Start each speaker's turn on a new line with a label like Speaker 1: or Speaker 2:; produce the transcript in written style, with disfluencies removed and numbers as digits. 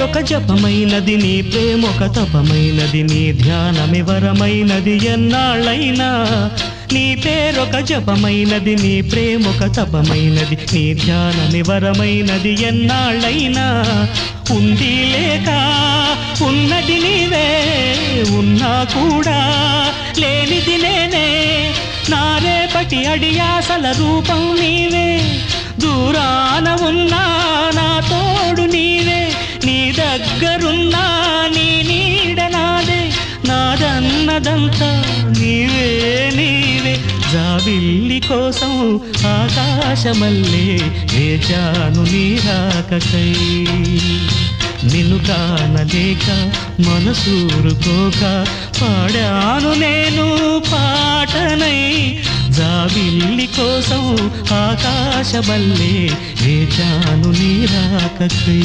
Speaker 1: పేరొక జపమైనది నీ ప్రేమొక తపమైనది నీ ధ్యానమి వరమైనది ఎన్నాళ్ళైనా నీ పేరొక జపమైనది నీ ప్రేమొక తపమైనది నీ ధ్యానమి వరమైనది ఎన్నాళ్ళైనా ఉంది లేక ఉన్నది నీవే ఉన్నా కూడా లేనిది నేనే నా రేపటి అడియాసల రూపం నీవే దూరాన ఉన్నా నా తోడు నీవే నీ దగ్గరున్నా నీ నీడ నాదే నాదన్నదంతా నీవే నీవే జాబిల్లి కోసం ఆకాశమల్లే వేచాను నీ రాకకై నిన్ను కానలేక మనసూరుకోక పాడాను నేను పాటనై జాబిల్లి కోసం ఆకాశమల్లే వేచాను నీ రాకకై